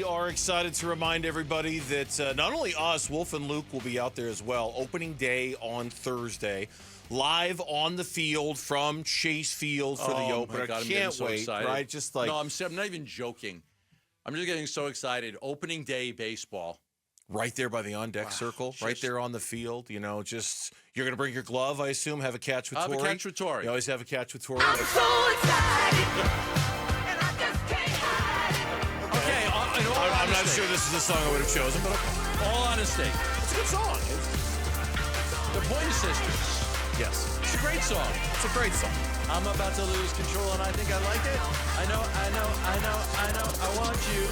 We are excited to remind everybody that not only us, Wolf and Luke will be out there as well. Opening day on Thursday, live on the field from Chase Field for the opener. God, I can't so wait, excited. right? Just like no, I'm not even joking. I'm just getting so excited. Opening day baseball. right there by the on-deck circle, right there on the field. You know, just you're going to bring your glove, I assume, have a catch with Torrey. Have a catch with Torrey. You always have a catch with Torrey. I'm so excited, and I just can't hide it. Okay, in all I'm not honesty, sure this is the song I would have chosen, but all honesty, it's a good song. the Pointer Sisters. Yes, It's a great song. it's a great song. I'm about to lose control, and I think I like it. I know. I want you.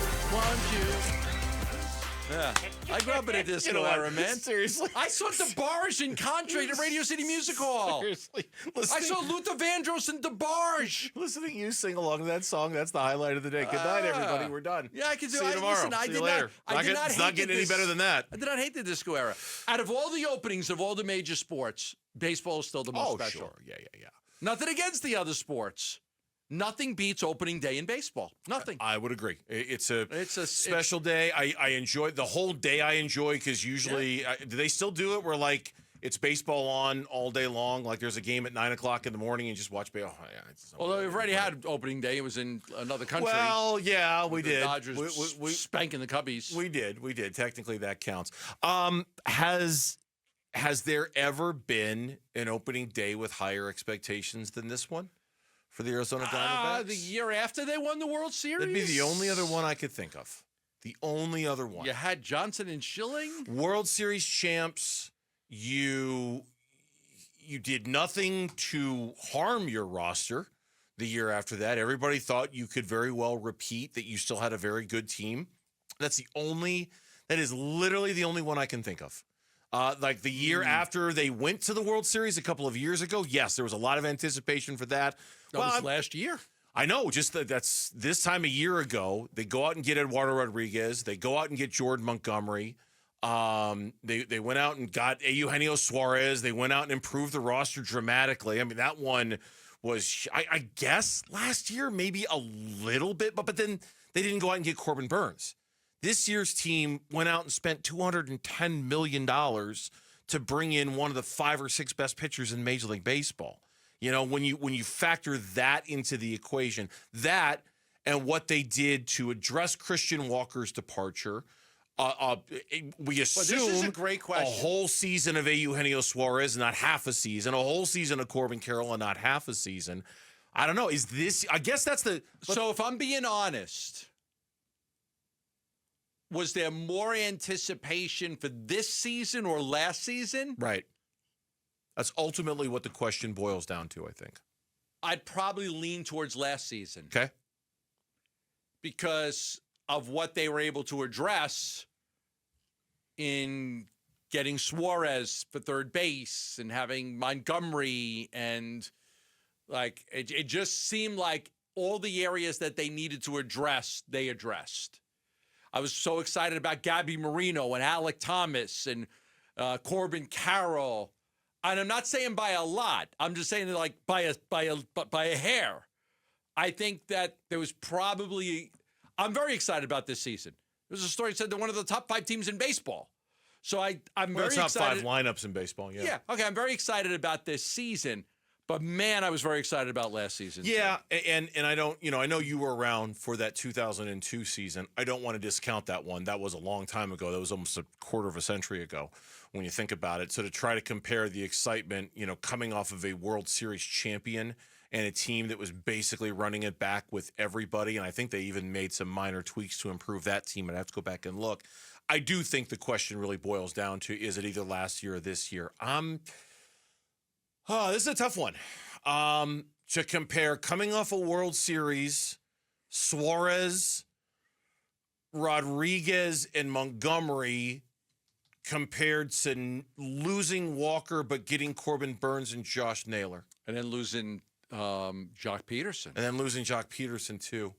Yeah. I grew up in a disco You know what? era, man. Seriously. I saw DeBarge in Contrary to Radio City Music Hall. Seriously. I saw Luther Vandross and DeBarge. Listening to you sing along to that song, that's the highlight of the day. Good night, everybody. We're done. Yeah, I can do See you it. tomorrow. Listen, I See did you later. It's not getting any better than that. I did not hate the disco era. Out of all the openings of all the major sports, baseball is still the most special. Sure. Yeah. Nothing against the other sports. Nothing beats opening day in baseball. Nothing. I would agree. It's a special day. I enjoy the whole day. I enjoy because usually, do they still do it where like it's baseball on all day long? Like there's a game at 9 o'clock in the morning and you just watch baseball. Although we've already had opening day. It was in another country. Well, yeah, we did. Dodgers we spanking the Cubbies. We did. Technically, that counts. Has there ever been an opening day with higher expectations than this one for the Arizona Diamondbacks? The year after they won the World Series? That'd be the only other one I could think of. The only other one. You had Johnson and Schilling? World Series champs. You did nothing to harm your roster the year after that. Everybody thought you could very well repeat that you still had a very good team. That is literally the only one I can think of. Like the year after they went to the World Series a couple of years ago, yes, there was a lot of anticipation for that. That was last year. I know, just that's this time a year ago. They go out and get Eduardo Rodriguez. They go out and get Jordan Montgomery. They went out and got Eugenio Suarez. They went out and improved the roster dramatically. I mean, that one was, I guess, last year maybe a little bit, but then they didn't go out and get Corbin Burns. This year's team went out and spent $210 million to bring in one of the 5 or 6 best pitchers in Major League Baseball. You know, when you factor that into the equation, that and what they did to address Christian Walker's departure, we assume this is a great question. A whole season of Eugenio Suarez, not half a season, a whole season of Corbin Carroll, and not half a season. I don't know. Is this? I guess that's the. So if I'm being honest, was there more anticipation for this season or last season? Right. That's ultimately what the question boils down to, I think. I'd probably lean towards last season. Okay. Because of what they were able to address in getting Suarez for third base and having Montgomery, and like it just seemed like all the areas that they needed to address, they addressed. I was so excited about Gabby Marino and Alec Thomas and Corbin Carroll. And I'm not saying by a lot. I'm just saying like by a hair. I think that there was probably. I'm very excited about this season. There's a story that said they're one of the top 5 teams in baseball. So I'm very top excited. 5 lineups in baseball. Yeah. Yeah. Okay. I'm very excited about this season. But man, I was very excited about last season. Yeah, and I don't, I know you were around for that 2002 season. I don't want to discount that one. That was a long time ago. That was almost a quarter of a century ago when you think about it. So to try to compare the excitement, coming off of a World Series champion and a team that was basically running it back with everybody, and I think they even made some minor tweaks to improve that team. I'd have to go back and look. I do think the question really boils down to, is it either last year or this year? This is a tough one. To compare coming off a World Series, Suarez, Rodriguez, and Montgomery compared to losing Walker but getting Corbin Burns and Josh Naylor. And then losing Jock Peterson. And then losing Jock Peterson, too.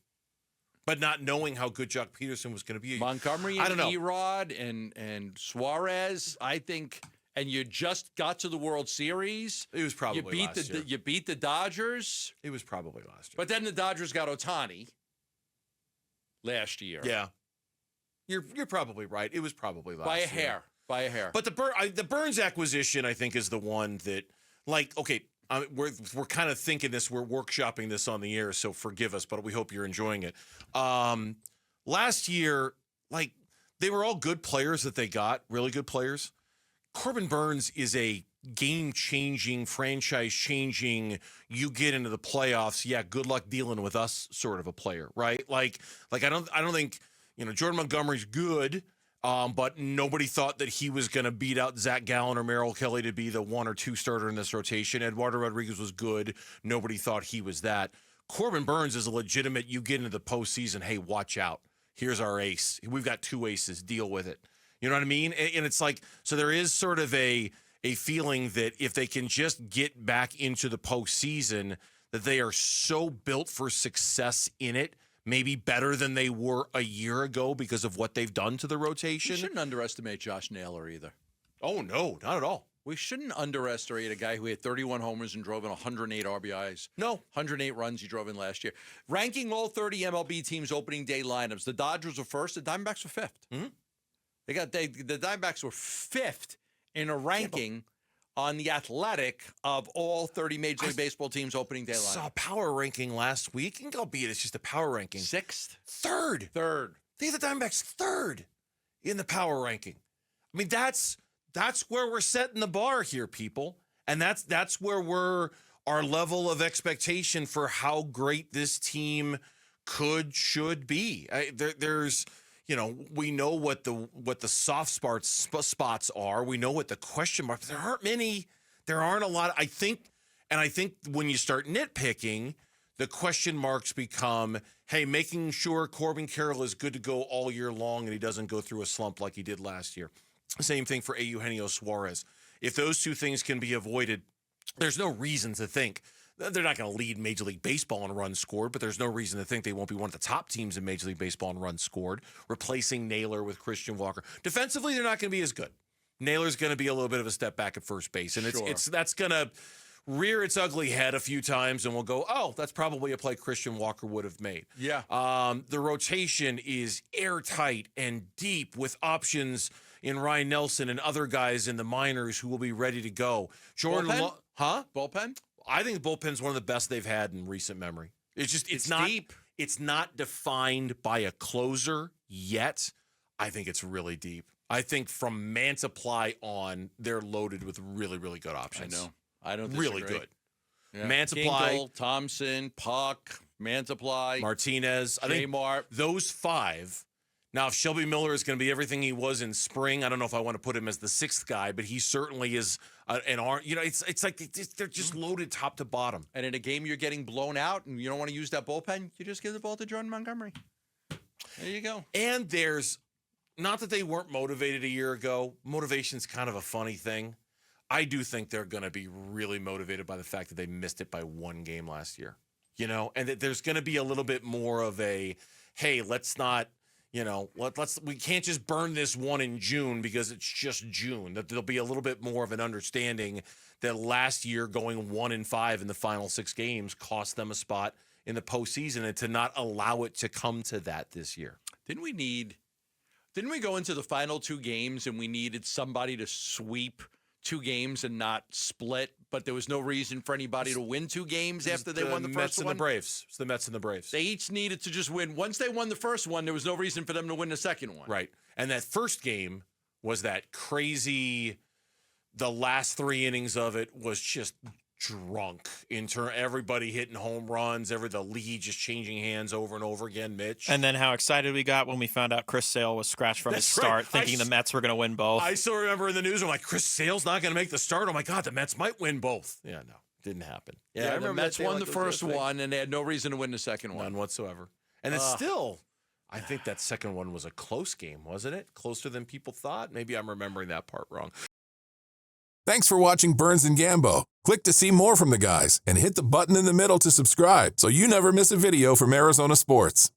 But not knowing how good Jock Peterson was going to be. Montgomery and Erod and Suarez, I think. And you just got to the World Series. It was probably last year. You beat the Dodgers. It was probably last year. But then the Dodgers got Ohtani last year. Yeah. You're probably right. It was probably last By a year. hair. By a hair. But the Burns acquisition, I think, is the one that, like, okay, we're kind of thinking this, we're workshopping this on the air, so forgive us, but we hope you're enjoying it. Last year, like, they were all good players that they got, really good players. Corbin Burns is a game-changing, franchise-changing, you get into the playoffs, yeah, good luck dealing with us sort of a player, right? Like I don't think, Jordan Montgomery's good, but nobody thought that he was going to beat out Zach Gallen or Merrill Kelly to be the 1 or 2 starter in this rotation. Eduardo Rodriguez was good. Nobody thought he was that. Corbin Burns is a legitimate, you get into the postseason, hey, watch out. Here's our ace. We've got 2 aces. Deal with it. You know what I mean? And it's like, so there is sort of a feeling that if they can just get back into the postseason, that they are so built for success in it, maybe better than they were a year ago because of what they've done to the rotation. We shouldn't underestimate Josh Naylor either. Oh, no, not at all. We shouldn't underestimate a guy who had 31 homers and drove in 108 RBIs. No. 108 runs he drove in last year. Ranking all 30 MLB teams' opening day lineups, the Dodgers were first, the Diamondbacks were fifth. Mm-hmm. The Diamondbacks were fifth in a ranking on the Athletic of all 30 Major League Baseball teams' opening day lineups. I saw a power ranking last week, and albeit it's just a power ranking. Sixth? Third. They have the Diamondbacks third in the power ranking. I mean, that's where we're setting the bar here, people. And that's where our level of expectation for how great this team should be. There's, we know what the soft spots are. We know what the question marks. There aren't many. There aren't a lot. I think when you start nitpicking, the question marks become, hey, making sure Corbin Carroll is good to go all year long and he doesn't go through a slump like he did last year. Same thing for Eugenio Suarez. If those 2 things can be avoided, there's no reason to think they're not going to lead Major League Baseball in runs scored, but there's no reason to think they won't be one of the top teams in Major League Baseball in runs scored, replacing Naylor with Christian Walker. Defensively, they're not going to be as good. Naylor's going to be a little bit of a step back at first base, and that's going to rear its ugly head a few times, and we'll go, oh, that's probably a play Christian Walker would have made. Yeah. The rotation is airtight and deep with options in Ryan Nelson and other guys in the minors who will be ready to go. Bullpen? Bullpen? I think the bullpen's one of the best they've had in recent memory. It's not deep. It's not defined by a closer yet. I think it's really deep. I think from Mantiply on, they're loaded with really, really good options. I know. I don't disagree. Really good. Yeah. Mantiply, Kinkle, Thompson, Puck, Mantiply, Martinez. I think Mart. those 5. Now, if Shelby Miller is going to be everything he was in spring, I don't know if I want to put him as the 6th guy, but he certainly is an arm. It's like they're just loaded top to bottom. And in a game you're getting blown out and you don't want to use that bullpen, you just give the ball to Jordan Montgomery. There you go. And there's, not that they weren't motivated a year ago. Motivation's kind of a funny thing. I do think they're going to be really motivated by the fact that they missed it by 1 game last year. And that there's going to be a little bit more of a, hey, let's not, we can't just burn this one in June because it's just June. That there'll be a little bit more of an understanding that last year going 1-5 in the final 6 games cost them a spot in the postseason, and to not allow it to come to that this year. Didn't we go into the final 2 games and we needed somebody to sweep 2 games and not split, but there was no reason for anybody to win 2 games after they won the first Mets one? and the Braves. It's the Mets and the Braves. They each needed to just win. Once they won the first one, there was no reason for them to win the second one. Right. And that first game was that crazy, the last 3 innings of it was just drunk in turn, everybody hitting home runs, the lead just changing hands over and over again, Mitch. And then how excited we got when we found out Chris Sale was scratched from his start, thinking the Mets were going to win both. I still remember in the news, I'm like, Chris Sale's not going to make the start. Oh my God, the Mets might win both. Yeah, no, didn't happen. Yeah, I remember the Mets won the first one, and they had no reason to win the second one. None whatsoever. And it's still, I think that second one was a close game, wasn't it? Closer than people thought? Maybe I'm remembering that part wrong. Thanks for watching Burns and Gambo. Click to see more from the guys and hit the button in the middle to subscribe so you never miss a video from Arizona sports.